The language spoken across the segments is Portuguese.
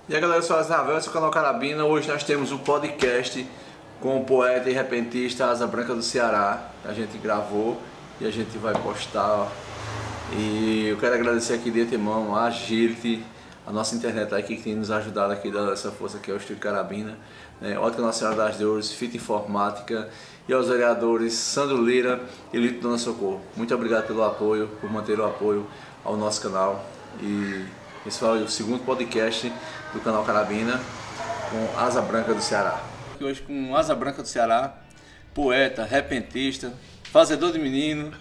E aí galera, eu sou Asa Ravel, esse é o canal Carabina. Hoje nós temos um podcast com o poeta e repentista Asa Branca do Ceará. A gente gravou e a gente vai postar. E eu quero agradecer aqui de antemão a Agility, a nossa internet aqui que tem nos ajudado aqui, dando essa força aqui ao Estúdio Carabina, Ótica Nossa Senhora das Dores, Fita Informática e aos vereadores Sandro Lira e Lito Dona Socorro. Muito obrigado pelo apoio, por manter o apoio ao nosso canal. E esse foi o segundo podcast do canal Carabina com Asa Branca do Ceará. Hoje com Asa Branca do Ceará, poeta, repentista, fazedor de menino.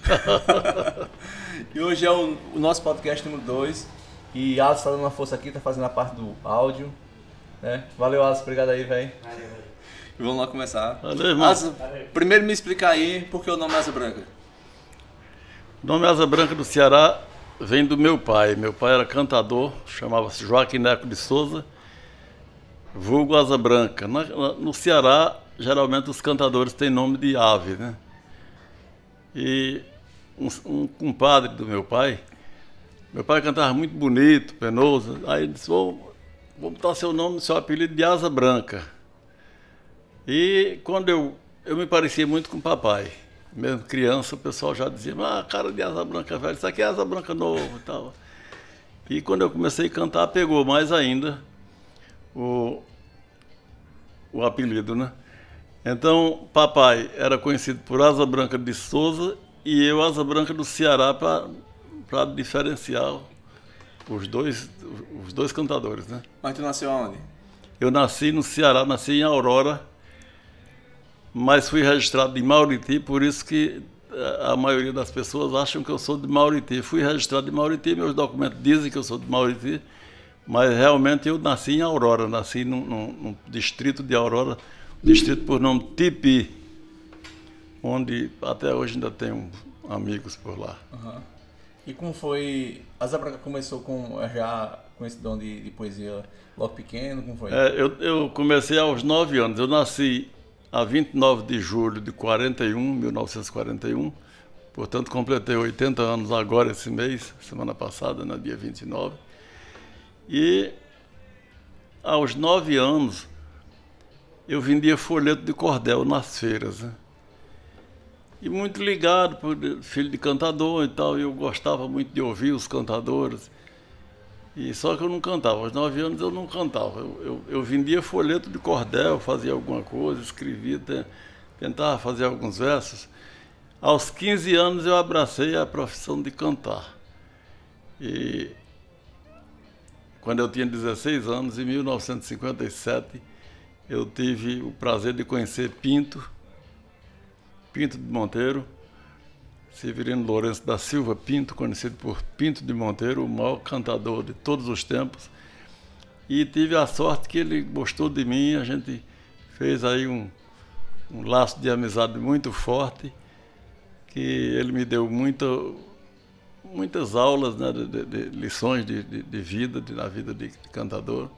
E hoje é o nosso podcast número 2. E Asa está dando uma força aqui, está fazendo a parte do áudio. Valeu, Asa, obrigado aí, velho. E vamos lá começar. Valeu, irmão. Asa, primeiro me explica aí por que o nome é Asa Branca. O nome Asa Branca do Ceará vem do meu pai. Meu pai era cantador, chamava-se Joaquim Neco de Souza, vulgo Asa Branca. No Ceará, geralmente os cantadores têm nome de ave, né? E um compadre do meu pai cantava muito bonito, penoso, aí ele disse, vou botar seu nome, seu apelido de Asa Branca. E quando eu me parecia muito com o papai. Mesmo criança, o pessoal já dizia, cara de Asa Branca velho, isso aqui é Asa Branca novo e tal. E quando eu comecei a cantar, pegou mais ainda o apelido, né? Então, papai era conhecido por Asa Branca de Souza e eu Asa Branca do Ceará para diferenciar os dois cantadores, né? Mas tu nasceu aonde? Eu nasci no Ceará, nasci em Aurora, mas fui registrado em Mauriti, por isso que a maioria das pessoas acham que eu sou de Mauriti. Fui registrado em Mauriti, meus documentos dizem que eu sou de Mauriti, mas realmente eu nasci em Aurora, nasci num distrito de Aurora, distrito por nome Tipi, onde até hoje ainda tenho amigos por lá. Uhum. E como foi? Asa Branca começou já com esse dom de poesia logo pequeno? Como foi? Eu comecei aos 9 anos, eu nasci a 29 de julho de 1941, portanto completei 80 anos agora esse mês, semana passada, no dia 29. E aos 9 anos eu vendia folheto de cordel nas feiras, né? E muito ligado, por filho de cantador e tal, eu gostava muito de ouvir os cantadores. E só que eu não cantava, aos 9 anos eu não cantava. Eu vendia folheto de cordel, fazia alguma coisa, escrevia, tentava fazer alguns versos. Aos 15 anos eu abracei a profissão de cantar. E quando eu tinha 16 anos, em 1957, eu tive o prazer de conhecer Pinto de Monteiro, Severino Lourenço da Silva Pinto, conhecido por Pinto de Monteiro, o maior cantador de todos os tempos. E tive a sorte que ele gostou de mim, a gente fez aí um laço de amizade muito forte, que ele me deu muitas aulas, né, de lições de vida, na vida de cantador.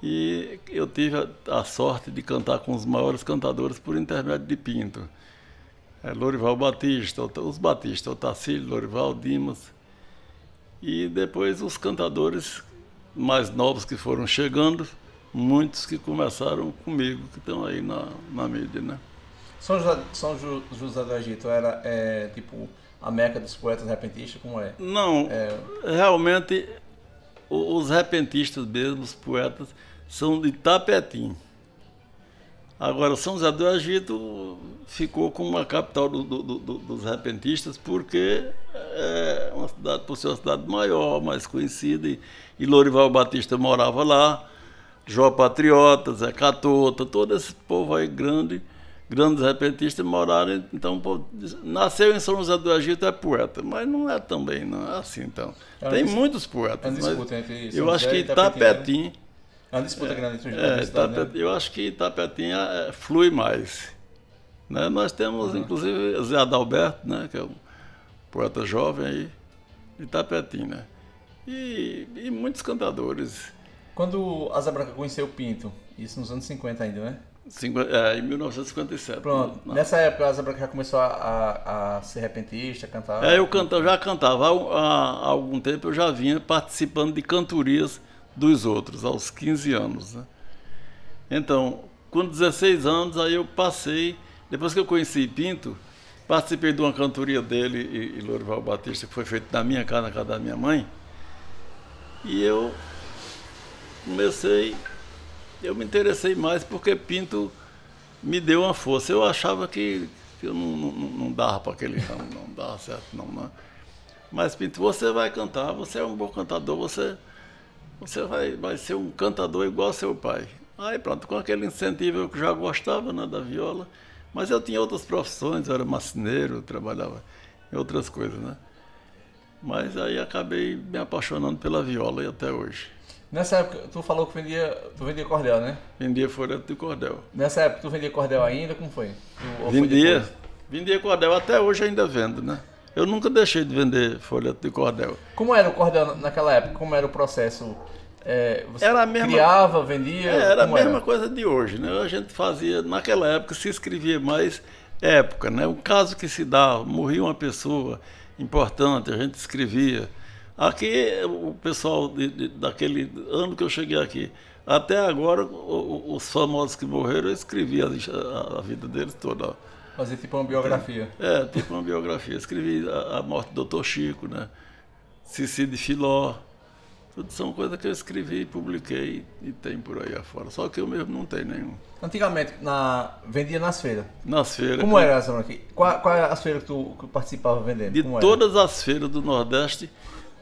E eu tive a sorte de cantar com os maiores cantadores por intermédio de Pinto. Lorival Batista, os Batista, Otacílio, Lorival, Dimas. E depois os cantadores mais novos que foram chegando, muitos que começaram comigo, que estão aí na mídia, né? São José do Egito era tipo a meca dos poetas repentistas, como é? Não, realmente os repentistas mesmo, os poetas, são de Itapetim. Agora, São José do Egito ficou como uma capital dos repentistas, porque é uma cidade, por ser uma cidade maior, mais conhecida, e Lorival Batista morava lá, Jó Patriota, Zé Catota, todo esse povo aí grandes repentistas moraram. Então, nasceu em São José do Egito, é poeta, mas não é também, não é assim. Então, tem muitos poetas, mas eu acho que Itapetim. É uma disputa grande entre os dois, né? Eu acho que Itapetim flui mais, né? Nós temos, inclusive, Zé Adalberto, né? Que é um poeta jovem aí, de Itapetim, né? E muitos cantadores. Quando Asa Branca conheceu o Pinto, isso nos anos 50 ainda, né? Em 1957. Pronto. Nessa época, a Asa Branca já começou a ser repentista, a cantar? Eu já cantava. Há algum tempo eu já vinha participando de cantorias dos outros, aos 15 anos. Né? Então, com 16 anos, aí eu passei, depois que eu conheci Pinto, participei de uma cantoria dele e Lourival Batista, que foi feita na minha casa, na casa da minha mãe, e eu me interessei mais porque Pinto me deu uma força. Eu achava que eu não dava para aquele ramo, não dava certo, não. Mas Pinto, você vai cantar, você é um bom cantador, você vai ser um cantador igual ao seu pai. Aí pronto, com aquele incentivo eu já gostava, né, da viola, mas eu tinha outras profissões, eu era marceneiro, trabalhava em outras coisas, né? Mas aí acabei me apaixonando pela viola e até hoje. Nessa época, tu falou que tu vendia cordel, né? Vendia folheto de cordel. Nessa época, tu vendia cordel ainda? Como foi? Vendia cordel, até hoje ainda vendo, né? Eu nunca deixei de vender folheto de cordel. Como era o cordel naquela época? Como era o processo? Você era a mesma, criava, vendia? Era a mesma coisa de hoje, né? A gente fazia, naquela época se escrevia mais época, né? Um caso que se dá, morria uma pessoa importante, a gente escrevia. Aqui, o pessoal daquele ano que eu cheguei aqui, até agora, os famosos que morreram, eu escrevi a vida deles toda. Fazia tipo uma biografia. Tipo uma biografia. Escrevi a morte do Dr. Chico, né? Cici de Filó. Tudo são coisas que eu escrevi, publiquei e tem por aí afora. Só que eu mesmo não tenho nenhum. Antigamente, vendia nas feiras? Nas feiras. Como era essa aqui? Qual era as feiras que tu participava vendendo? De todas as feiras do Nordeste,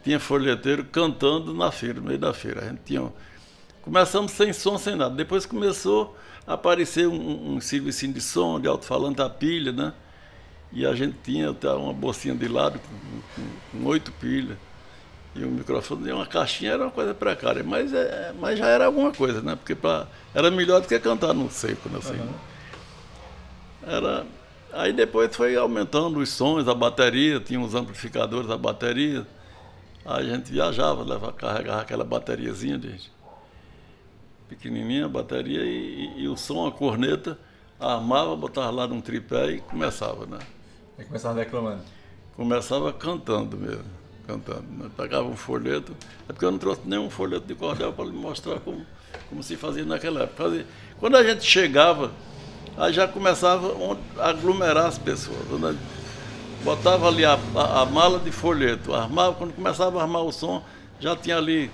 tinha folheteiro cantando na feira, no meio da feira. A gente tinha... Começamos sem som, sem nada. Depois começou a aparecer um serviço de som, de alto-falante a pilha, né? E a gente tinha uma bolsinha de lado com 8 pilhas. E o microfone, uma caixinha, era uma coisa precária, mas já era alguma coisa, né? Porque era melhor do que cantar no seco, né? Assim, Aí depois foi aumentando os sons, a bateria, tinha uns amplificadores da bateria. Aí a gente viajava, carregava aquela bateriazinha pequenininha, a bateria e o som, a corneta, armava, botava lá num tripé e começava, né? Aí começava declamando? Começava cantando mesmo. Cantando, né? Pegava um folheto, é porque eu não trouxe nenhum folheto de cordel para lhe mostrar como se fazia naquela época. Quando a gente chegava, aí já começava a aglomerar as pessoas. Né? Botava ali a mala de folheto, armava, quando começava a armar o som, já tinha ali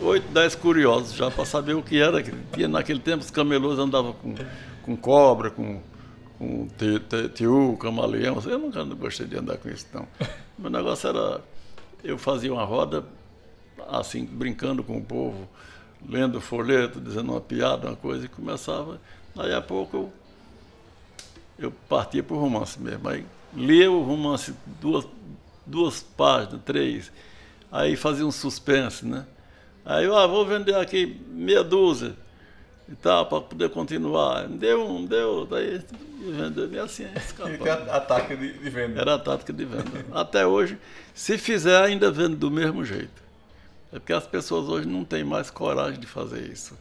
8, 10 curiosos já para saber o que era. Naquele tempo os camelôs andavam com cobra, com tiu, camaleão. Eu nunca gostei de andar com isso, não. O meu negócio era... Eu fazia uma roda, assim, brincando com o povo, lendo folheto, dizendo uma piada, uma coisa, e começava. Daí a pouco eu partia para o romance mesmo. Aí lia o romance, duas páginas, 3, aí fazia um suspense, né? Aí eu vou vender aqui meia dúzia e tal, para poder continuar. Deu, daí vendendo e assim escapando. A tática de venda. Era a tática de venda. Até hoje, se fizer, ainda vendo do mesmo jeito. É porque as pessoas hoje não têm mais coragem de fazer isso.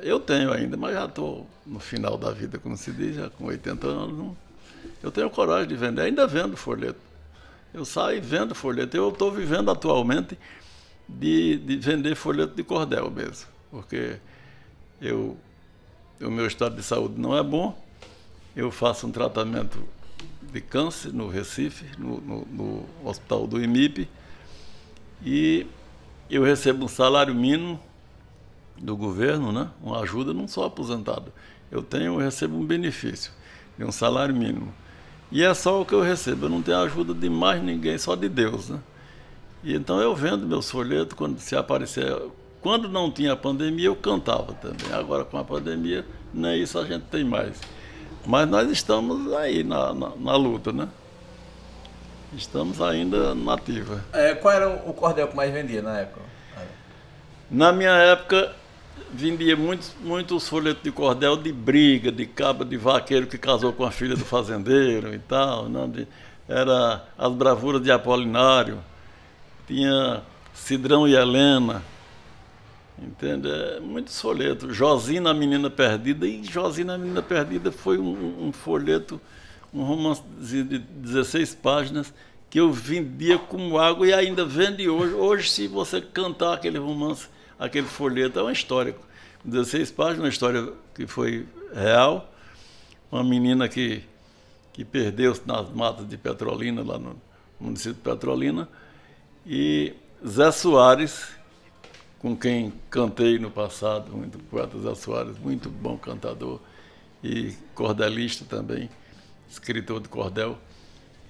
Eu tenho ainda, mas já estou no final da vida, como se diz, já com 80 anos. Eu tenho coragem de vender, ainda vendo folheto. Eu saio e vendo folheto. Eu estou vivendo atualmente de vender folheto de cordel mesmo, porque o meu estado de saúde não é bom. Eu faço um tratamento de câncer no Recife, no hospital do IMIP, e eu recebo um salário mínimo do governo, né? Uma ajuda, não sou aposentado. Eu recebo um benefício de um salário mínimo. E é só o que eu recebo, eu não tenho ajuda de mais ninguém, só de Deus, né? E então eu vendo meus folhetos, quando se aparecer... Quando não tinha pandemia, eu cantava também. Agora, com a pandemia, nem isso a gente tem mais. Mas nós estamos aí na luta, né? Estamos ainda na ativa. Qual era o cordel que mais vendia na época? Na minha época, vendia muitos folhetos de cordel de briga, de cabo de vaqueiro que casou com a filha do fazendeiro e tal. Né? Era as bravuras de Apolinário. Tinha Cidrão e Helena. Entende? Muitos folhetos. Josina, a Menina Perdida. E Josina, a Menina Perdida foi um folheto, um romance de 16 páginas que eu vendia como água e ainda vende hoje. Hoje, se você cantar aquele romance, aquele folheto é uma história. 16 páginas, uma história que foi real. Uma menina que perdeu-se nas matas de Petrolina, lá no município de Petrolina. E Zé Soares, com quem cantei no passado, muito poeta Zé Soares, muito bom cantador e cordelista também, escritor de cordel.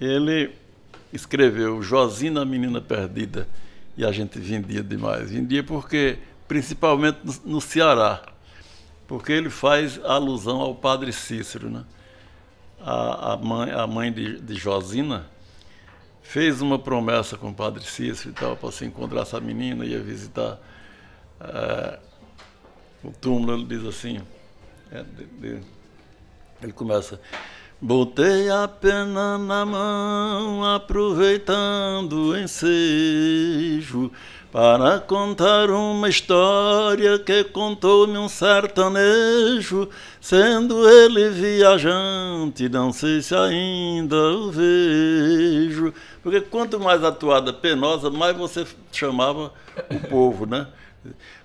Ele escreveu Josina, a Menina Perdida, e a gente vendia demais. Vendia porque, principalmente no Ceará, porque ele faz alusão ao Padre Cícero, né? A mãe de Josina fez uma promessa com o Padre Cícero e tal, para se encontrar essa menina, ia visitar o túmulo. Ele diz assim, ele começa: botei a pena na mão, aproveitando o ensejo, para contar uma história que contou-me um sertanejo, sendo ele viajante, não sei se ainda o vejo. Porque quanto mais a toada penosa, mais você chamava o povo, né?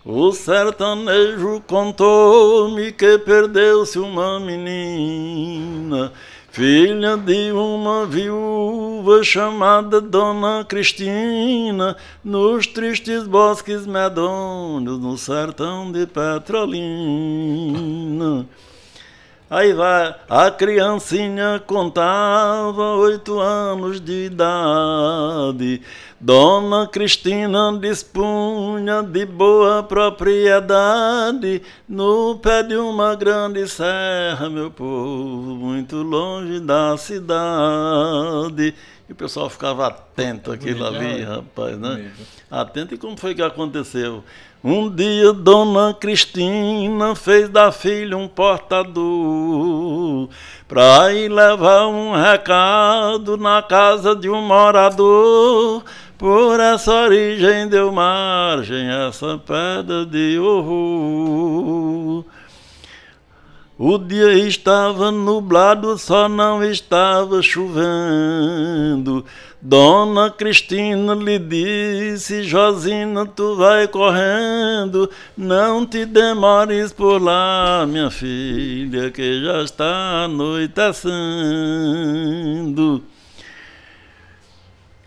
O sertanejo contou-me que perdeu-se uma menina, filha de uma viúva chamada Dona Cristina, nos tristes bosques medonhos, no sertão de Petrolina. Aí vai, a criancinha contava 8 anos de idade. Dona Cristina dispunha de boa propriedade no pé de uma grande serra, meu povo, muito longe da cidade. E o pessoal ficava atento àquilo ali, rapaz, né? Atento. E como foi que aconteceu? Um dia Dona Cristina fez da filha um portador pra ir levar um recado na casa de um morador. Por essa origem deu margem a essa pedra de horror. O dia estava nublado, só não estava chovendo. Dona Cristina lhe disse: Josina, tu vai correndo, não te demores por lá, minha filha, que já está anoitecendo.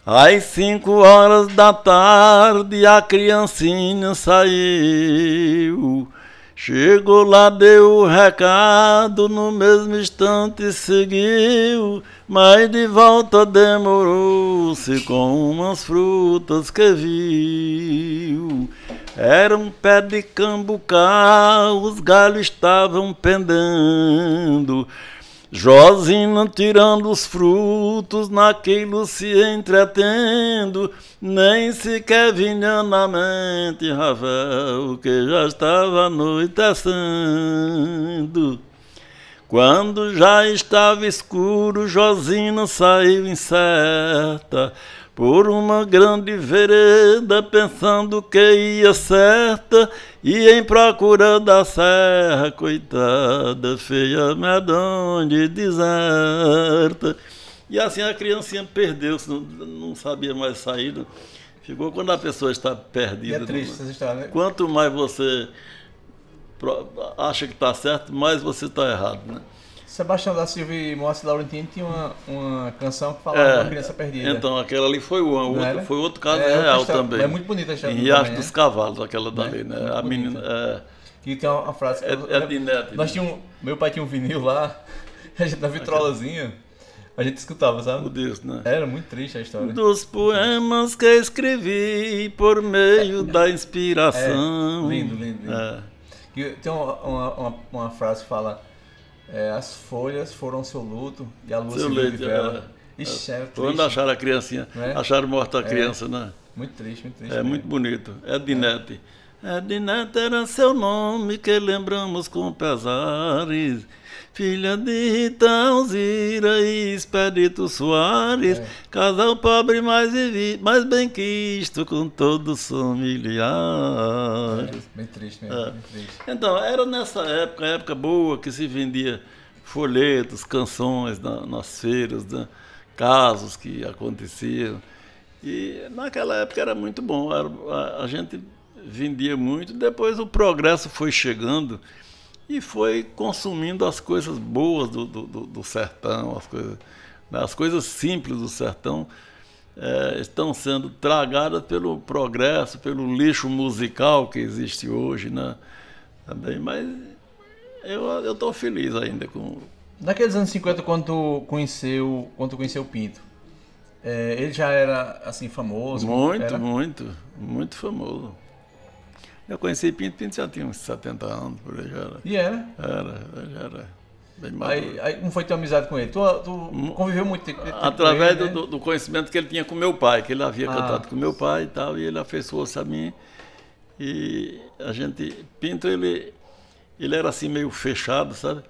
Às 5 horas da tarde a criancinha saiu. Chegou lá, deu o recado, no mesmo instante seguiu, mas de volta demorou-se com umas frutas que viu. Era um pé de cambucá, os galhos estavam pendendo. Josina tirando os frutos, naquilo se entretendo, nem sequer vinha na mente Ravel, que já estava anoitecendo. Quando já estava escuro, Josina saiu incerta por uma grande vereda, pensando que ia certa, e em procura da serra, coitada, feia, medonha e deserta. E assim a criancinha perdeu-se, não sabia mais sair. Ficou quando a pessoa está perdida. E é triste essa história, né? Quanto mais você acha que está certo, mais você está errado, né? Sebastião da Silva e Moacir Laurentino tinha uma canção que falava de uma criança perdida. Então, aquela ali foi outro caso real também. É muito bonita a história. Em Riacho dos Cavalos, aquela dali, né? A menina. Que tem uma frase que de Neto. Meu pai tinha um vinil lá, a gente na vitrolazinha, a gente escutava, sabe? Disso, né? Era muito triste a história. Dos poemas que escrevi por meio da inspiração. Lindo. E tem uma frase que fala: as folhas foram seu luto e a luz se viu de vela. Ixi, é triste. Quando acharam a criancinha, acharam morta a criança, né? Muito triste. É muito bonito. Edinete. Edinete era seu nome que lembramos com pesares. Filha de Rita Alzira e Expedito Soares, casal pobre mais bem quisto com todos os familiares. Bem triste mesmo, bem triste. Então, era nessa época boa, que se vendia folhetos, canções nas feiras, né? Casos que aconteciam. E naquela época era muito bom. A gente vendia muito. Depois o progresso foi chegando e foi consumindo as coisas boas do sertão, as coisas simples do sertão estão sendo tragadas pelo progresso, pelo lixo musical que existe hoje, né? Também, mas eu estou feliz ainda com... Naqueles anos 50, quando tu conheceu o Pinto, ele já era assim famoso? Muito famoso. Eu conheci Pinto já tinha uns 70 anos, por aí já era. E era? Já era bem maduro. Aí como foi tua amizade com ele? Tu conviveu muito tempo através com ele, né? do conhecimento que ele tinha com meu pai, que ele havia cantado com meu pai e tal, e ele afeiçoou-se a mim. E a gente... Pinto, ele era assim meio fechado, sabe?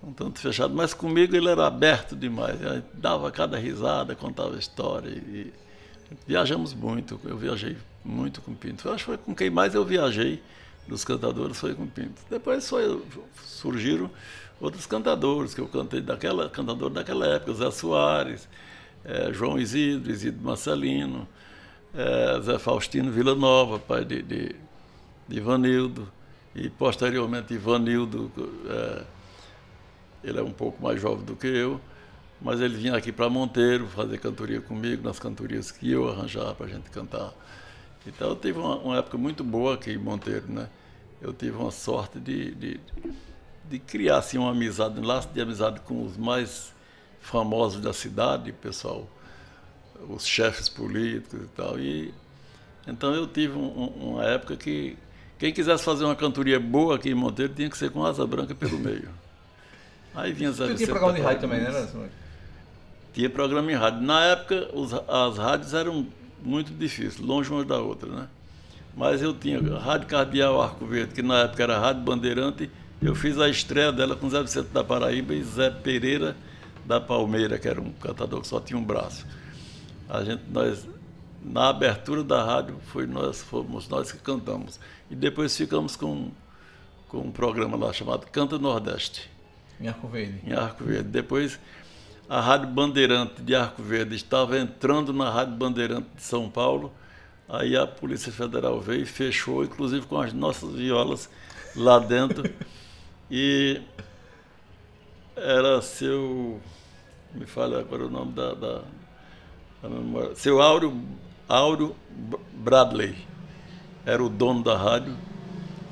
Um tanto fechado, mas comigo ele era aberto demais. Ele dava cada risada, contava história. E viajamos muito, eu viajei muito com Pinto. Eu acho que foi com quem mais eu viajei dos cantadores, foi com Pinto. Depois surgiram outros cantadores que eu cantei cantador daquela época, Zé Soares, João Isidro Marcelino, Zé Faustino Villanova, pai de Ivanildo, e posteriormente Ivanildo, ele é um pouco mais jovem do que eu, mas ele vinha aqui para Monteiro fazer cantoria comigo, nas cantorias que eu arranjava para a gente cantar. Então eu tive uma época muito boa aqui em Monteiro, né? Eu tive uma sorte de criar assim, uma amizade, um laço de amizade com os mais famosos da cidade, pessoal, os chefes políticos e tal. E então eu tive uma época que quem quisesse fazer uma cantoria boa aqui em Monteiro tinha que ser com Asa Branca pelo meio. Aí vinha Zé Vicente. Tinha programa de rádio também, né? Tinha programa em rádio. Na época, as rádios eram muito difíceis, longe uma da outra, né? Mas eu tinha a Rádio Cardeal Arco Verde, que na época era a Rádio Bandeirante. Eu fiz a estreia dela com Zé Vicente da Paraíba e Zé Pereira da Palmeira, que era um cantador que só tinha um braço. Na abertura da rádio, fomos nós que cantamos. E depois ficamos com um programa lá chamado Canta Nordeste. Em Arco Verde. Em Arco Verde. Depois, a Rádio Bandeirante de Arco Verde estava entrando na Rádio Bandeirante de São Paulo. Aí a Polícia Federal veio e fechou, inclusive com as nossas violas lá dentro. E era me fala agora o nome da memória, seu Áureo Bradley, era o dono da rádio.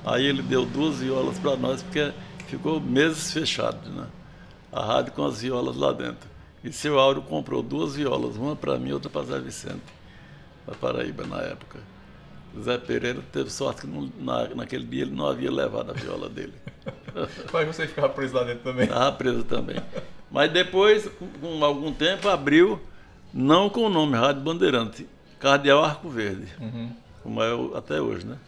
Aí ele deu 2 violas para nós, porque ficou meses fechado, né? A rádio com as violas lá dentro. E seu Áureo comprou 2 violas, uma para mim e outra para Zé Vicente, da Paraíba, na época. Zé Pereira teve sorte que naquele dia ele não havia levado a viola dele. Mas você ficava preso lá dentro também? Estava preso também. Mas depois, com algum tempo, abriu, não com o nome Rádio Bandeirante, Cardeal Arco Verde, como é até hoje, né?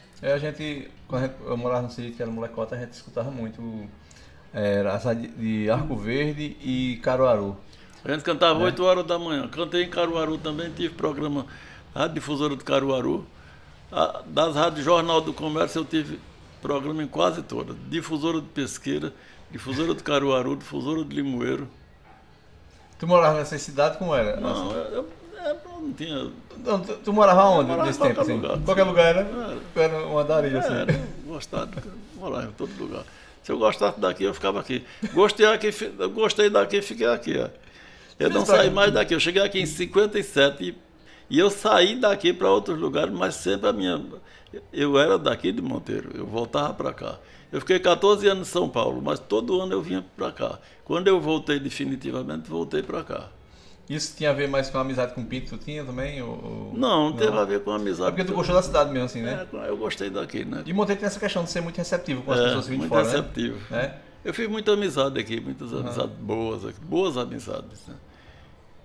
Quando eu morava no sítio, que era molecota, a gente escutava muito as rádios de Arco Verde e Caruaru. A gente cantava 8 horas da manhã. Cantei em Caruaru também, tive programa Rádio Difusora de Caruaru. Das rádios Jornal do Comércio eu tive programa em quase todas. Difusora de Pesqueira, Difusora de Caruaru, Difusora de Limoeiro. Tu morava nessa cidade, como era? Não, eu não tinha... Não, tu morava onde nesse tempo? Assim? Qualquer lugar, né? Era uma andarilha assim. Eu gostava de morar em todo lugar. Se eu gostasse daqui, eu ficava aqui. Gostei daqui, fiquei aqui. Ó. Eu não saí mais daqui. Eu cheguei aqui em 57 e eu saí daqui para outros lugares, mas sempre eu era daqui de Monteiro, eu voltava para cá. Eu fiquei 14 anos em São Paulo, mas todo ano eu vinha para cá. Quando eu voltei definitivamente, voltei para cá. Isso tinha a ver mais com a amizade com o Pinto? Tu tinha também? Não teve a ver com a amizade. É porque tu gostou da cidade mesmo, assim, né? Eu gostei daqui, né? E Monteiro tem essa questão de ser muito receptivo com as pessoas que vêm de fora, muito receptivo. Né? Eu fiz muita amizade aqui, muitas amizades boas amizades, né?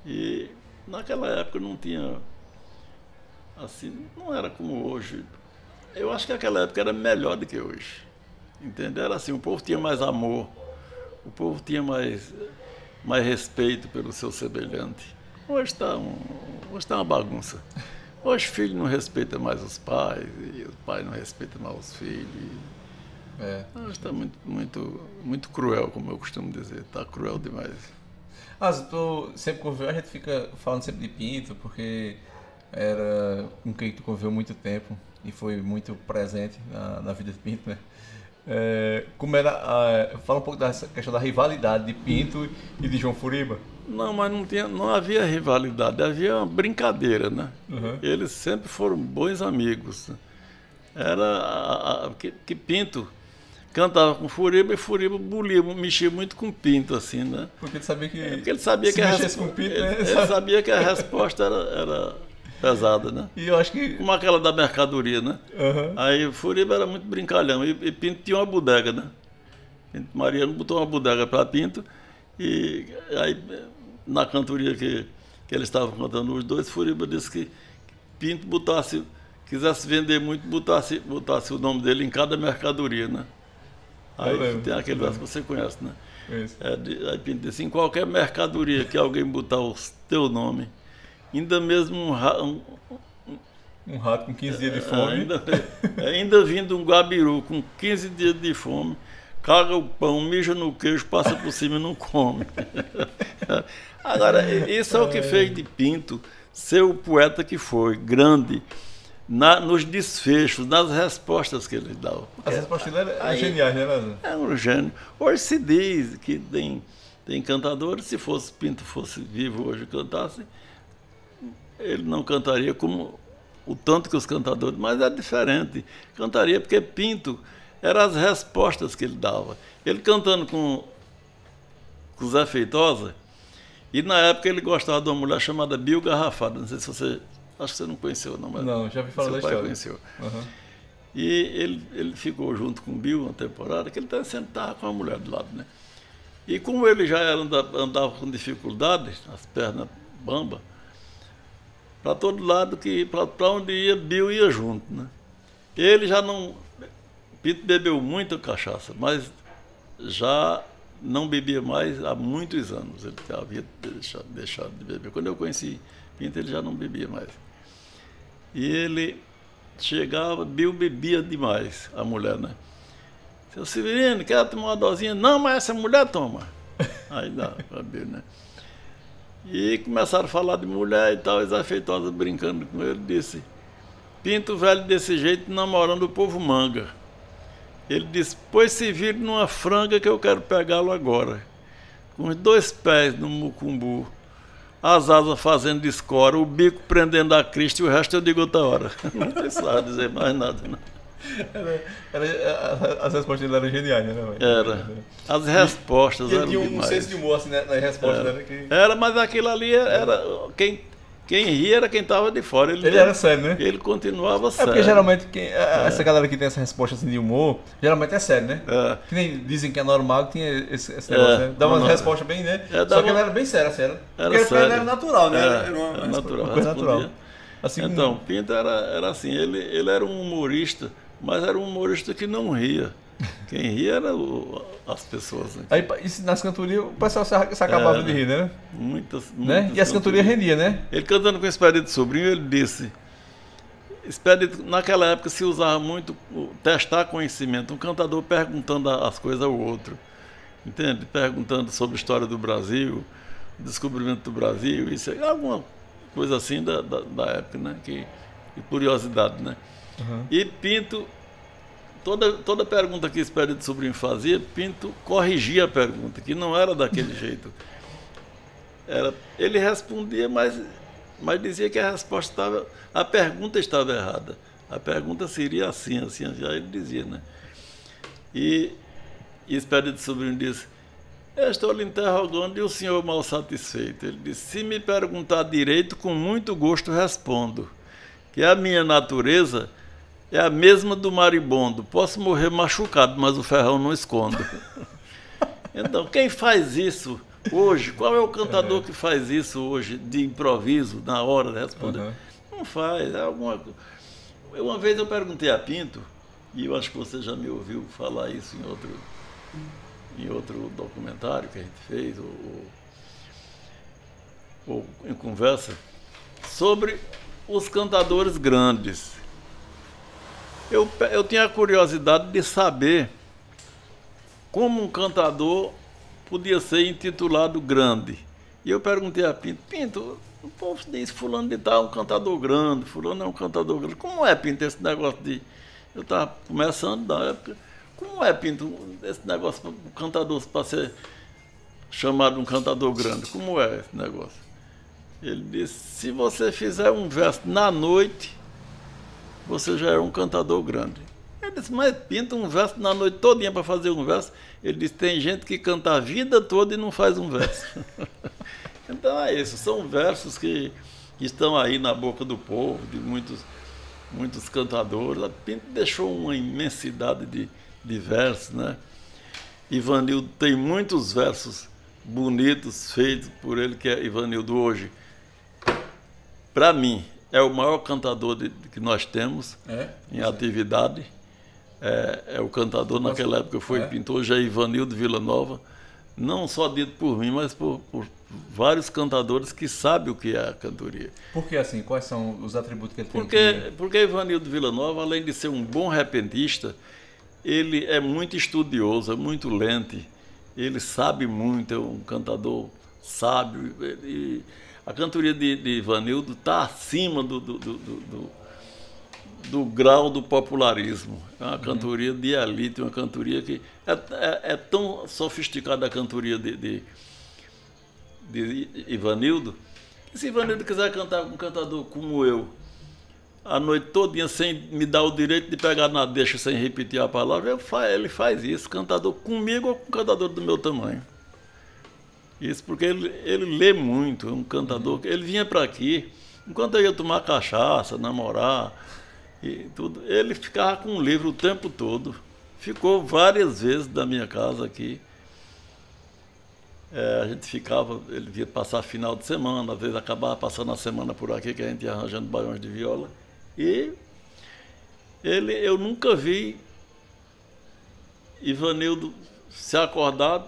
E naquela época não tinha, assim, não era como hoje. Eu acho que aquela época era melhor do que hoje, entendeu? Era assim, o povo tinha mais amor, o povo tinha mais respeito pelo seu semelhante. Hoje está uma bagunça. Hoje o filho não respeita mais os pais, e o pai não respeita mais os filhos. Hoje está muito cruel, como eu costumo dizer. Está cruel demais. Tu sempre conviveu, a gente fica falando sempre de Pinto, porque era com quem tu conviveu muito tempo e foi muito presente na vida de Pinto, né? Como era, fala um pouco dessa questão da rivalidade de Pinto e de João Furiba. Não, mas não havia rivalidade, havia uma brincadeira, né? Uhum. Eles sempre foram bons amigos. Era que Pinto cantava com Furiba e Furiba mexia muito com Pinto, assim, né? Porque ele sabia que, porque ele sabia se que mexesse com Pinto, né? ele sabia que a resposta era pesada, né? E eu acho que... Como aquela da mercadoria, né? Uhum. Aí Furiba era muito brincalhão e Pinto tinha uma bodega, né? Mariano botou uma bodega para Pinto e aí na cantoria que eles estavam cantando os dois, Furiba disse que Pinto quisesse vender muito, botasse o nome dele em cada mercadoria, né? Aí tem aquele verso que você conhece, né? Aí Pinto disse, em qualquer mercadoria que alguém botar o teu nome, ainda mesmo um rato com 15 dias de fome. Ainda vindo um guabiru com 15 dias de fome, caga o pão, mija no queijo, passa por cima e não come. Agora, isso é o que fez de Pinto ser o poeta que foi, grande, nos desfechos, nas respostas que ele dava. As respostas dele eram geniais, né, Lázaro? É um gênio. Hoje se diz que tem cantadores, se Pinto fosse vivo hoje e cantasse, ele não cantaria como o tanto que os cantadores, mas é diferente. Cantaria porque Pinto eram as respostas que ele dava. Ele cantando com Zé Feitosa, e na época ele gostava de uma mulher chamada Bio Garrafada. Não sei se você... Acho que você não conheceu, não. Mas não, já vi falar da história. Conheceu. Uhum. E ele ficou junto com o Bio uma temporada, que ele sempre estava com a mulher do lado, né? E como ele já andava com dificuldades, as pernas bambas, para todo lado, para onde ia, Bio ia junto, né? Ele já não... Pinto bebeu muita cachaça, mas já não bebia mais há muitos anos. Ele havia deixado de beber. Quando eu conheci Pinto, ele já não bebia mais. E ele chegava, Bio bebia demais, a mulher, né? Seu Severino, quer tomar uma dosinha? Não, mas essa mulher toma. Aí dá para beber, né? E começaram a falar de mulher e tal, e Zé Feitosa brincando com ele, disse, Pinto velho desse jeito namorando o povo manga. Ele disse, pois se vire numa franga que eu quero pegá-lo agora. Com os 2 pés no mucumbu, as asas fazendo escora, o bico prendendo a crista e o resto eu digo outra hora. Não precisava dizer mais nada, não. As respostas dele eram geniais, né? Era. As respostas eram demais. Tinha um senso de humor assim, né, nas respostas dele. Era, mas aquilo ali era... Quem ria era quem estava de fora. Ele era sério, né? Ele continuava sério. Porque geralmente essa galera que tem essa resposta assim, de humor, geralmente é sério, né? Que nem dizem que é normal, que tinha esse negócio, né? Dá uma resposta bem, né? Só que ele era bem sério, assim. Porque ele era natural, né? Era natural. Uma coisa natural. Assim, então, Pinto era assim, ele era um humorista, mas era um humorista que não ria. Quem ria eram as pessoas. Né? Aí nas cantorias o pessoal se acabava de rir, né? Muitas né? E as cantorias rendiam, né? Ele cantando com o Expedito Sobrinho, ele disse... Naquela época se usava muito testar conhecimento, um cantador perguntando as coisas ao outro. Entende? Perguntando sobre a história do Brasil, o descobrimento do Brasil, isso aí, alguma coisa assim da época, né? Que curiosidade, né? Uhum. E Pinto... Toda pergunta que Expedito Sobrinho fazia, Pinto corrigia a pergunta, que não era daquele jeito. Ele respondia, mas dizia que a pergunta estava errada. A pergunta seria assim, assim, assim. Aí ele dizia, né? E Expedito Sobrinho disse, eu estou lhe interrogando e o senhor mal satisfeito. Ele disse, se me perguntar direito, com muito gosto respondo, que a minha natureza é a mesma do maribondo. Posso morrer machucado, mas o ferrão não escondo. Então, quem faz isso hoje? Qual é o cantador que faz isso hoje, de improviso, na hora de responder? Uhum. Não faz. Uma vez eu perguntei a Pinto, e eu acho que você já me ouviu falar isso em outro documentário que a gente fez, ou em conversa, sobre os cantadores grandes. Eu tinha a curiosidade de saber como um cantador podia ser intitulado grande. E eu perguntei a Pinto, Pinto, o povo diz fulano de tal é um cantador grande, fulano é um cantador grande. Como é, Pinto, esse negócio de... Eu estava começando da época. Como é, Pinto, esse negócio, o cantador, para ser chamado um cantador grande, como é esse negócio? Ele disse, se você fizer um verso na noite, você já é um cantador grande. Eu disse, mas Pinto, um verso na noite todinha para fazer um verso? Ele disse, tem gente que canta a vida toda e não faz um verso. Então é isso, são versos que estão aí na boca do povo, de muitos cantadores. A Pinto deixou uma imensidade de versos, né? Ivanildo tem muitos versos bonitos feitos por ele, que é Ivanildo hoje. Para mim, é o maior cantador que nós temos em atividade. É o cantador, naquela época foi pintor, hoje é Ivanildo Villanova. Não só dito por mim, mas por vários cantadores que sabem o que é a cantoria. Por que assim? Quais são os atributos que ele tem? Porque Ivanildo Villanova, além de ser um bom repentista, ele é muito estudioso, é muito lente, ele sabe muito, é um cantador sábio. A cantoria de Ivanildo está acima do grau do popularismo. É uma cantoria de elite, uma cantoria que é tão sofisticada a cantoria de Ivanildo, que se Ivanildo quiser cantar com um cantador como eu, a noite todinha sem me dar o direito de pegar na deixa sem repetir a palavra, ele faz isso, cantador comigo ou com um cantador do meu tamanho. Isso porque ele lê muito, é um cantador. Ele vinha para aqui, enquanto eu ia tomar cachaça, namorar e tudo, ele ficava com um livro o tempo todo. Ficou várias vezes da minha casa aqui. A gente ficava, ele ia passar final de semana, às vezes acabava passando a semana por aqui, que a gente ia arranjando baiões de viola. E eu nunca vi Ivanildo se acordar,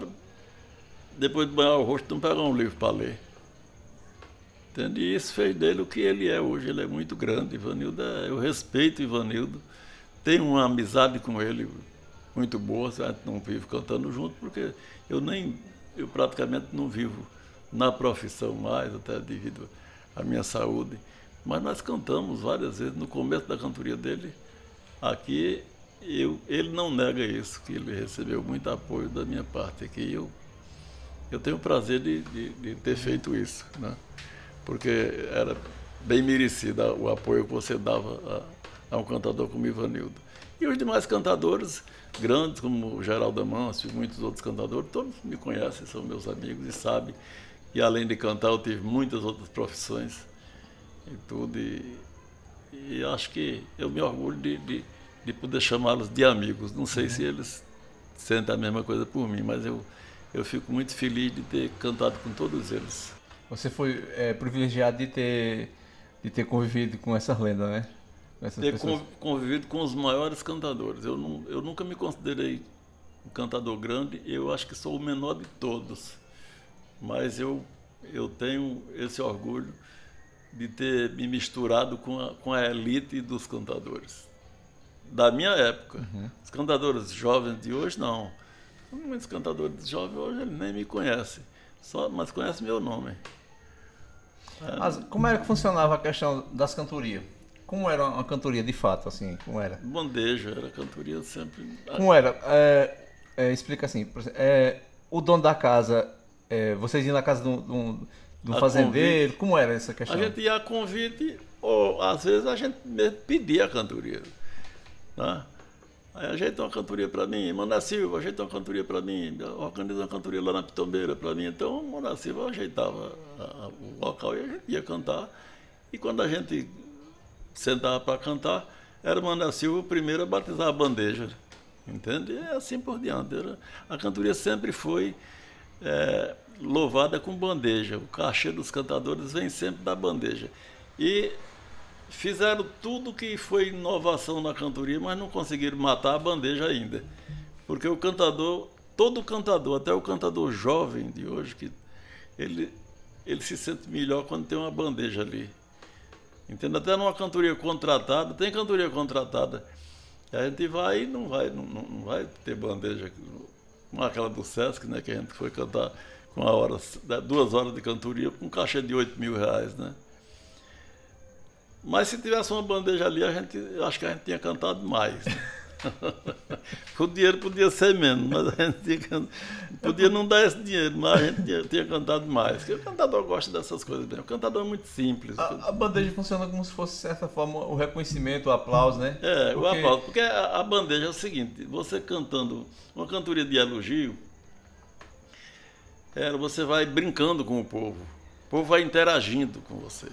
depois de banhar o rosto, não pegar um livro para ler. Entende? E isso fez dele o que ele é hoje. Ele é muito grande. Ivanildo, eu respeito Ivanildo, tenho uma amizade com ele muito boa. A gente não vive cantando junto, porque eu praticamente não vivo na profissão mais, até devido à minha saúde. Mas nós cantamos várias vezes. No começo da cantoria dele, aqui, ele não nega isso, que ele recebeu muito apoio da minha parte aqui. Eu tenho o prazer de ter feito isso, né? Porque era bem merecido o apoio que você dava a um cantador como Ivanildo. E os demais cantadores grandes, como Geraldo Amâncio e muitos outros cantadores, todos me conhecem, são meus amigos e sabem. E além de cantar, eu tive muitas outras profissões e tudo. E acho que eu me orgulho de poder chamá-los de amigos. Não sei se eles sentem a mesma coisa por mim, mas eu fico muito feliz de ter cantado com todos eles. Você foi privilegiado de ter convivido com essas lendas, né? Ter convivido com os maiores cantadores. Eu nunca me considerei um cantador grande, eu acho que sou o menor de todos. Mas eu tenho esse orgulho de ter me misturado com a elite dos cantadores. Da minha época. Os cantadores jovens de hoje, não. Muitos cantadores jovens hoje eles nem me conhecem, mas conhecem meu nome. Mas como era que funcionava a questão das cantorias? Como era uma cantoria de fato, assim? Como era? Bandeja, era cantoria sempre. Como era? Explica assim, por exemplo, o dono da casa, vocês iam na casa de um fazendeiro, convite. Como era essa questão? A gente ia a convite, ou às vezes a gente mesmo pedia a cantoria. Né? Aí ajeita uma cantoria para mim, Mané Silva, ajeita uma cantoria para mim, organiza uma cantoria lá na Pitombeira para mim. Então, o Mané Silva ajeitava o local e a gente ia cantar. E quando a gente sentava para cantar, era o Mané Silva o primeiro a batizar a bandeja. Entende? E assim por diante. A cantoria sempre foi louvada com bandeja. O cachê dos cantadores vem sempre da bandeja. E fizeram tudo que foi inovação na cantoria, mas não conseguiram matar a bandeja ainda. Porque o cantador, todo cantador, até o cantador jovem de hoje, que ele se sente melhor quando tem uma bandeja ali. Entende? Até numa cantoria contratada, tem cantoria contratada, a gente vai e não vai ter bandeja, como aquela do Sesc, né, que a gente foi cantar com a hora, 2 horas de cantoria, com um cachê de R$ 8.000, né? Mas se tivesse uma bandeja ali, acho que a gente tinha cantado mais. Né? O dinheiro podia ser menos, mas a gente podia não dar esse dinheiro, mas a gente tinha cantado mais. Porque o cantador gosta dessas coisas mesmo. O cantador é muito simples. A bandeja funciona como se fosse, de certa forma, o reconhecimento, o aplauso, né? O aplauso. Porque a bandeja é o seguinte, você cantando uma cantoria de elogio, você vai brincando com o povo vai interagindo com você.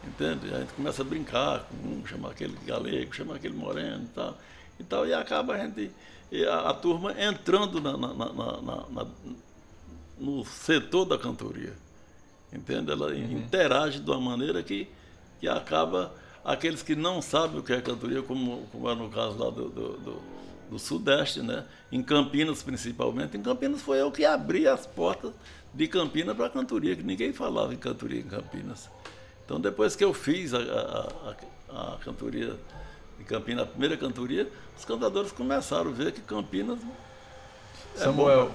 Entende? A gente começa a brincar, chama aquele galego, chama aquele moreno e tal, e acaba a turma entrando no setor da cantoria. Entende? Ela interage de uma maneira que acaba aqueles que não sabem o que é cantoria, como é no caso lá do Sudeste, né? Em Campinas principalmente. Em Campinas foi eu que abri as portas de Campinas para a cantoria, que ninguém falava em cantoria em Campinas. Então, depois que eu fiz a cantoria de Campinas, a primeira cantoria, os cantadores começaram a ver que Campinas...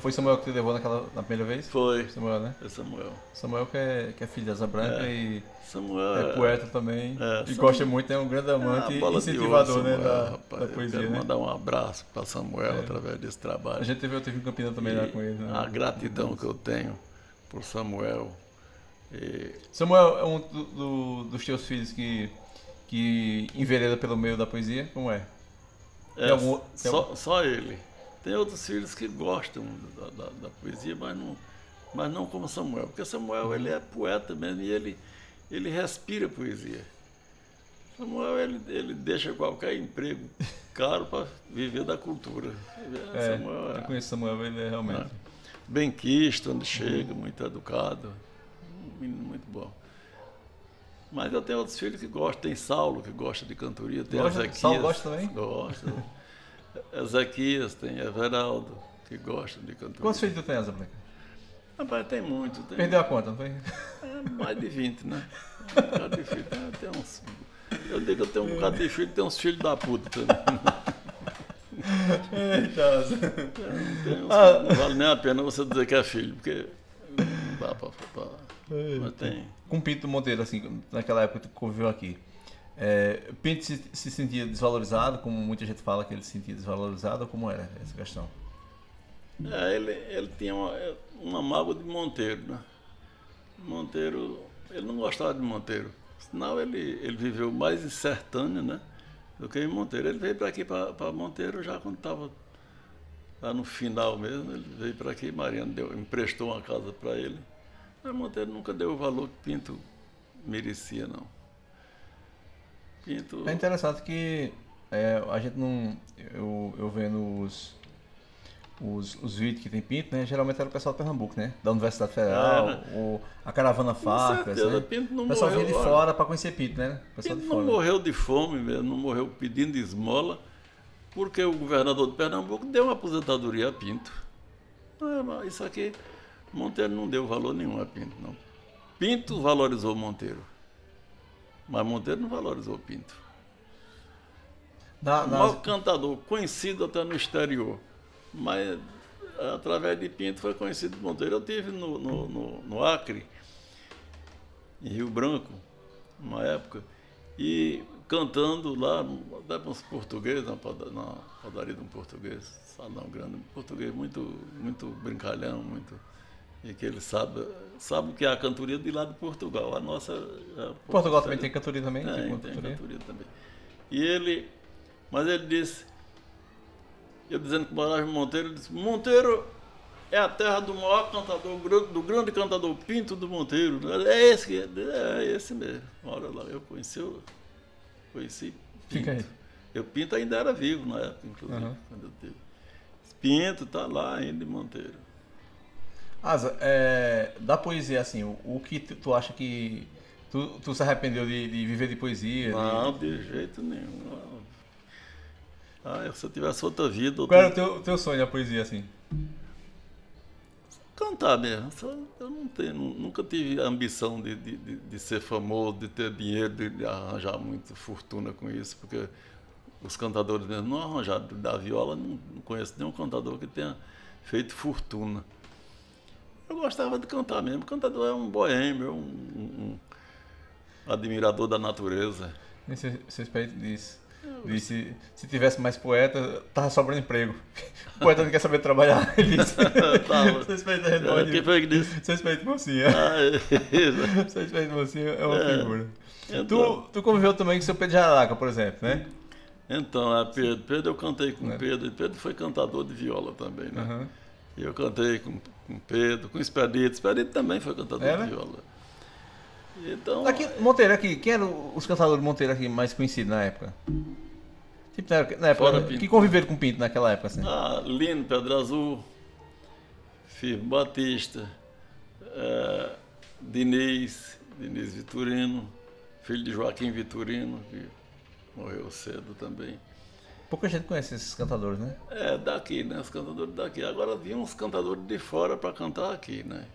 Foi Samuel que te levou na primeira vez? Foi. Samuel, né? É Samuel. Samuel que é filho de Asa Branca e Samuel é poeta também. E Samuel, gosta muito, é um grande amante e incentivador, Samuel, né, da poesia. Eu quero né? mandar um abraço para Samuel através desse trabalho. A gente teve em Campinas também lá com ele. Né? A gratidão que eu tenho por Samuel. Samuel é um dos teus filhos que envereda pelo meio da poesia? Como é? Só ele. Tem outros filhos que gostam da poesia, mas não como Samuel. Porque Samuel ele é poeta mesmo e ele respira poesia. Samuel ele deixa qualquer emprego caro para viver da cultura. Eu conheço Samuel, ele é realmente... Benquisto, onde chega, muito educado. Um menino muito bom. Mas eu tenho outros filhos que gostam. Tem Saulo, que gosta de cantoria. Tem Ezequias. Saulo gosta também? Gosta. Ezequias, tem Everaldo, que gostam de cantoria. Quantos filhos tu tem, Asa Branca? Rapaz, tem muito. Perdeu a conta, não foi? Mais de 20, né? Um bocado de filho. Eu digo que eu tenho um bocado de filho, tem uns filhos da puta também. Não vale nem a pena você dizer que é filho, porque não dá pra mas tem. Com Pinto Monteiro, assim, naquela época que tu conviveu aqui, Pinto se sentia desvalorizado, como muita gente fala que ele se sentia desvalorizado, ou como era essa questão? Ele tinha uma mágoa de Monteiro, né? Monteiro, ele não gostava de Monteiro, senão ele viveu mais em Sertânia, né? Do que em Monteiro. Ele veio para aqui, para Monteiro, já quando estava lá no final mesmo, ele veio para aqui, Mariana emprestou uma casa para ele. Mas Monteiro nunca deu o valor que Pinto merecia, não. Pinto... É interessante que a gente não... Eu vendo os vídeos que tem Pinto, né? Geralmente era o pessoal de Pernambuco, né? Da Universidade Federal, a Caravana Farcas, né? Pinto não o pessoal morreu, vinha de fora para conhecer Pinto, né? Pinto não morreu de fome mesmo, não morreu pedindo esmola, porque o governador de Pernambuco deu uma aposentadoria a Pinto. Isso aqui, Monteiro não deu valor nenhum a Pinto, não. Pinto valorizou Monteiro, mas Monteiro não valorizou Pinto. O maior cantador, conhecido até no exterior, mas através de Pinto foi conhecido Monteiro. Eu estive no Acre, em Rio Branco, uma época, e cantando lá, até para uns portugueses, na padaria de um português, salão grande, um português muito, muito brincalhão, muito, e que ele sabe o que é a cantoria de lá de Portugal. A nossa... Portugal também tem cantoria também? Tem cantoria também. Mas ele disse... Eu dizendo que morava em Monteiro, ele disse: Monteiro é a terra do maior cantador, do grande cantador Pinto do Monteiro. É esse mesmo. Olha lá, eu conheci Pinto. Fica aí. Pinto ainda era vivo na época, inclusive, quando eu tive. Pinto está lá ainda em Monteiro. Asa, da poesia, assim, o que tu acha que... Tu se arrependeu de viver de poesia? Não, de jeito nenhum. Se eu tivesse outra vida... Qual era o teu sonho, a poesia, assim? Cantar mesmo. Eu nunca tive a ambição de ser famoso, de ter dinheiro, de arranjar muita fortuna com isso, porque os cantadores mesmo não arranjaram. Da viola, não conheço nenhum cantador que tenha feito fortuna. Eu gostava de cantar mesmo. O cantador é um boêmio, é um admirador da natureza. Seu respeito disse, se tivesse mais poeta, tava sobrando emprego. O poeta não quer saber trabalhar, ele disse. Seu respeito Quem foi que disse? Seu respeito, mocinha. Seu respeito, mocinha é uma figura. Então, Tu conviveu também com o seu Pedro Jararaca, por exemplo, né? Então, Pedro eu cantei com Pedro, e Pedro foi cantador de viola também, né? Uhum. E eu cantei com Pedro, com Expedito. Expedito também foi cantador de viola. Então, Aqui, Monteiro, aqui, quem eram os cantadores de Monteiro aqui mais conhecidos na época? Tipo, na época que conviveram com o Pinto naquela época, assim. Lino, Pedro Azul, Firmo Batista, Diniz Vitorino, filho de Joaquim Vitorino, que morreu cedo também. Pouca gente conhece esses cantadores, né? Daqui, né? Os cantadores daqui. Agora vinham uns cantadores de fora para cantar aqui, né?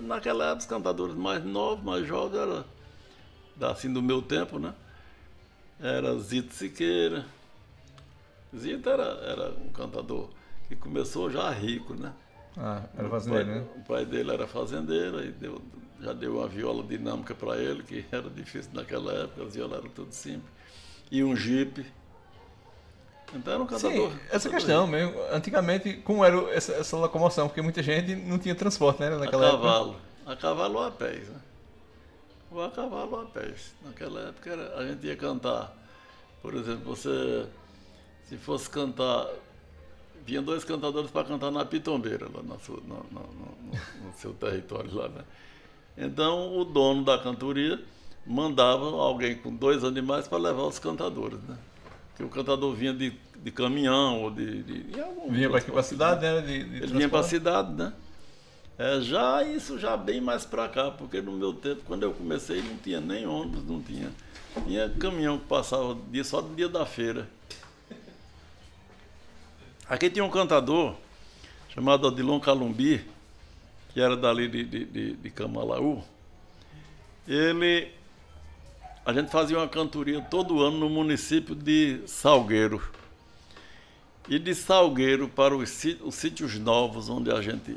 Naquela época, os cantadores mais novos, mais jovens, era assim do meu tempo, né? Era Zito Siqueira. Zito era um cantador que começou já rico, né? Era fazendeiro, né? O pai dele era fazendeiro e já deu uma viola dinâmica para ele, que era difícil naquela época, as violas eram tudo simples. E um jipe. Então era um cantador. Sim, essa questão mesmo. Antigamente, como era essa locomoção? Porque muita gente não tinha transporte, né? Naquela época. A cavalo ou a pés, né? Ou a cavalo ou a pés. Naquela época a gente ia cantar. Por exemplo, se fosse cantar, vinham 2 cantadores para cantar na Pitombeira, lá no seu território lá, né? Então o dono da cantoria mandava alguém com 2 animais para levar os cantadores, né? Que o cantador vinha de caminhão ou vinha para aqui para a cidade, né? Ele vinha para a cidade, né? Isso já bem mais para cá, porque no meu tempo, quando eu comecei, não tinha nem ônibus, não tinha. Tinha caminhão que passava só no dia da feira. Aqui tinha um cantador chamado Odilon Calumbi, que era dali de Camalaú. A gente fazia uma cantoria todo ano no município de Salgueiro. E de Salgueiro para os sítios novos, onde a gente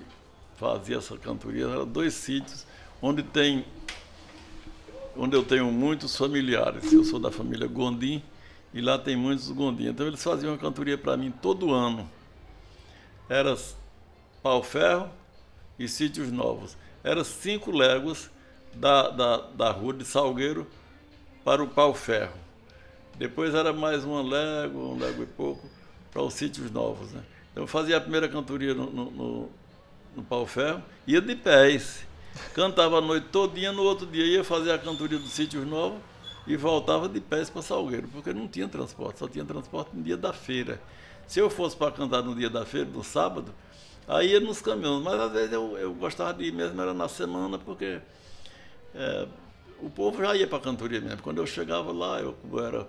fazia essa cantoria, eram 2 sítios onde eu tenho muitos familiares. Eu sou da família Gondim e lá tem muitos Gondim. Então eles faziam uma cantoria para mim todo ano. Era Pau-Ferro e sítios novos. Era 5 léguas da rua de Salgueiro para o Pau-Ferro. Depois era mais uma légua e pouco, para os sítios novos, né? Então eu fazia a primeira cantoria no Pau-Ferro, ia de pés, cantava a noite todinha, no outro dia ia fazer a cantoria dos sítios novos e voltava de pés para Salgueiro, porque não tinha transporte, só tinha transporte no dia da feira. Se eu fosse para cantar no dia da feira, no sábado, aí ia nos caminhões, mas às vezes eu gostava de ir mesmo, era na semana, porque o povo já ia para a cantoria mesmo. Quando eu chegava lá, eu era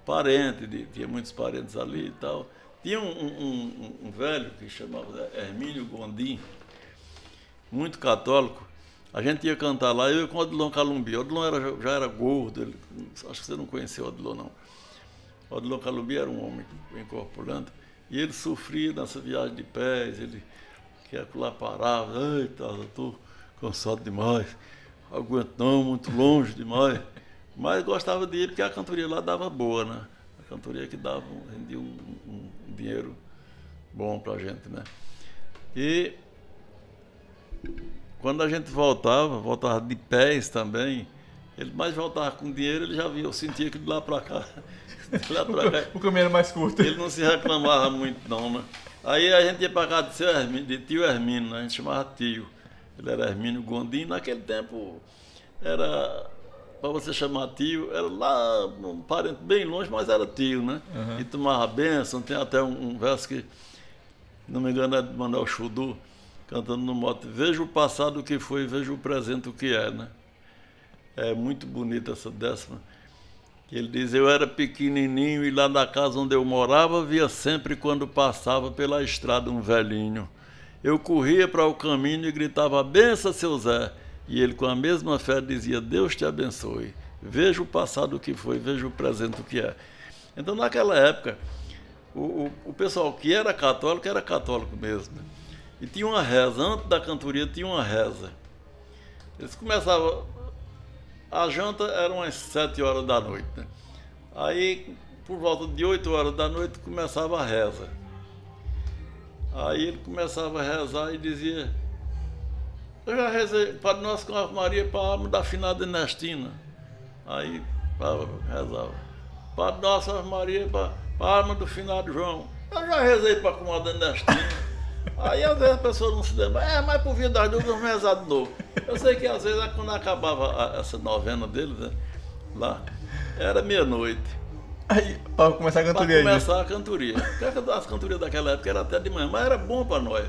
parente, tinha muitos parentes ali e tal. Tinha um velho que chamava Hermínio Gondim, muito católico. A gente ia cantar lá, eu com o Odilon Calumbi. O Odilon já era gordo, acho que você não conheceu o Odilon, não. O Odilon Calumbi era um homem bem corpulento, e ele sofria nessa viagem de pés, ele que lá parava, eita, eu estou cansado demais, aguento não, muito longe demais. Mas gostava de ir porque a cantoria lá dava boa, né? A cantoria que rendia um dinheiro bom pra gente, né? E quando a gente voltava de pés também, ele mais voltava com dinheiro, ele já via, eu sentia que de lá pra cá, o caminho era mais curto. Ele não se reclamava muito não, né? Aí a gente ia pra casa de tio Hermínio, né? A gente chamava tio. Ele era Hermínio Gondim, naquele tempo era... Para você chamar tio, era lá um parente bem longe, mas era tio, né? Uhum. E tomava bênção. Tem até um verso que, não me engano, é de Manuel Chudu, cantando no mote: veja o passado o que foi, veja o presente o que é, né? É muito bonita essa 10ª. Ele diz: eu era pequenininho e lá na casa onde eu morava, via sempre quando passava pela estrada um velhinho. Eu corria para o caminho e gritava: benção, seu Zé. E ele, com a mesma fé, dizia: Deus te abençoe. Veja o passado o que foi, veja o presente o que é. Então, naquela época, o pessoal que era católico mesmo, né? E tinha uma reza, antes da cantoria tinha uma reza. Eles começavam, a janta era umas 7 horas da noite, né? Aí, por volta de 8 horas da noite, começava a reza. Aí ele começava a rezar e dizia: eu já rezei Padre Nosso com Ave Maria para a alma da finada Ernestina. Aí rezava: Padre Nosso Ave Maria para a alma do finado João. Eu já rezei para a comadre Ernestina. Aí às vezes a pessoa não se lembra, mas por via das dúvidas vamos rezar de novo. Eu sei que às vezes quando acabava essa novena deles, né, lá, era meia-noite. Aí, para começar a cantoria. Para começar a cantoria. As cantorias daquela época era até de manhã, mas era bom para nós.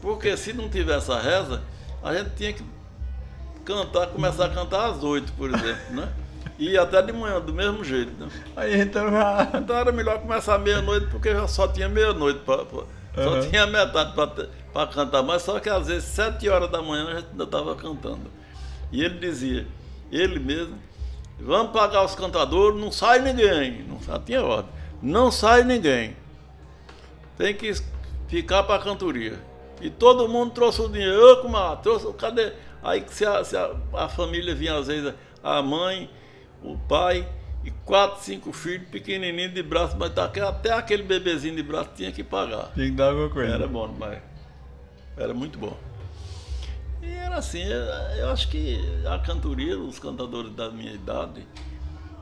Porque se não tivesse a reza, a gente tinha que cantar, começar a cantar às 8, por exemplo, né? E até de manhã, do mesmo jeito, né? Aí então já... Então era melhor começar meia-noite, porque já só tinha meia-noite, só tinha metade para cantar, mas só que às vezes 7 horas da manhã a gente ainda estava cantando. E ele dizia, ele mesmo: vamos pagar os cantadores, não sai ninguém. Não já tinha ordem. Não sai ninguém. Tem que ficar para a cantoria. E todo mundo trouxe o dinheiro. Eu, comadre, trouxe, cadê? Aí se a família vinha, às vezes, a mãe, o pai e 4, 5 filhos pequenininhos de braço, mas até aquele bebezinho de braço tinha que pagar. Tinha que dar alguma coisa. Era bom demais. Era muito bom. E era assim, eu acho que a cantoria, os cantadores da minha idade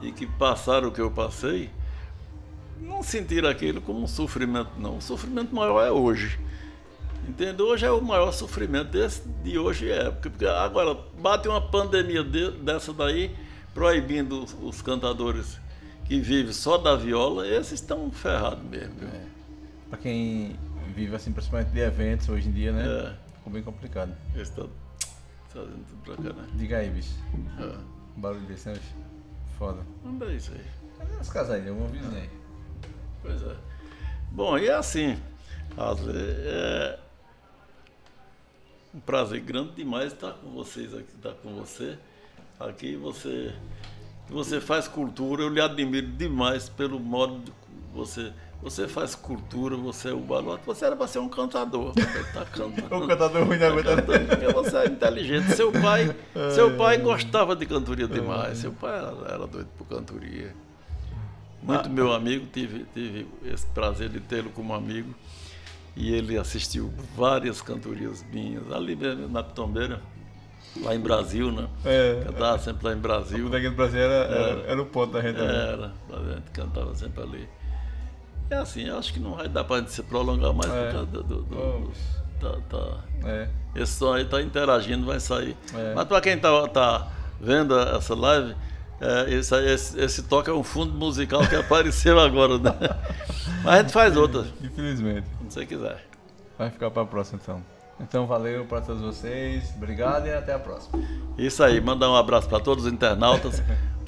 e que passaram o que eu passei, não sentiram aquilo como um sofrimento, não. O sofrimento maior é hoje. Entendeu? Hoje é o maior sofrimento de hoje é, porque agora bate uma pandemia dessa daí, proibindo os cantadores que vivem só da viola, esses estão ferrados mesmo. Para quem vive assim, principalmente de eventos hoje em dia, né? Ficou bem complicado. Eles estão fazendo tudo pra cá, né? Diga aí, bicho. Um barulho desse, né? Foda. Não é isso aí. Cadê as casas aí? Alguma vizinha aí? Pois é. Bom, e é assim, é um prazer grande demais estar com vocês aqui, estar com você. Aqui você faz cultura, eu lhe admiro demais pelo modo de você faz cultura, você é o baluarte, você era para ser um cantador, tá cantando. Um cantador ruim da aguenta. Porque você é inteligente. Seu pai gostava de cantoria demais, seu pai era doido por cantoria. Muito meu amigo, tive esse prazer de tê-lo como amigo, e ele assistiu várias cantorias minhas, ali mesmo na Pitombeira. Lá em Brasil, né? Cantava sempre lá em Brasil. Daqui do Brasil era o ponto da gente. Era, a gente cantava sempre ali. É assim, eu acho que não vai dar pra gente se prolongar mais por causa esse som aí tá interagindo, vai sair. Mas para quem tá vendo essa live, esse toque é um fundo musical que apareceu agora, né? Mas a gente faz outra. Infelizmente. Se você quiser. Vai ficar para a próxima então. Então valeu para todos vocês, obrigado e até a próxima. Isso aí, mandar um abraço para todos os internautas,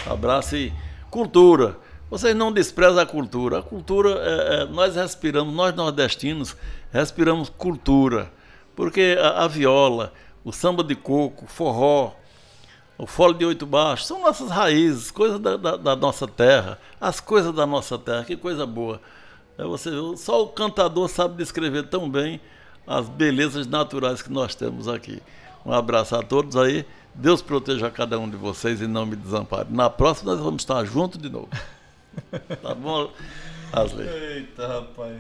abraço e cultura. Vocês não desprezam a cultura. A cultura, nós respiramos, nós nordestinos respiramos cultura, porque a viola, o samba de coco, o forró, o fole de 8 baixos, são nossas raízes, coisas da nossa terra, as coisas da nossa terra, que coisa boa. Só o cantador sabe descrever tão bem as belezas naturais que nós temos aqui. Um abraço a todos aí. Deus proteja cada um de vocês e não me desampare. Na próxima nós vamos estar juntos de novo. Tá bom, Asley? Eita, rapaz.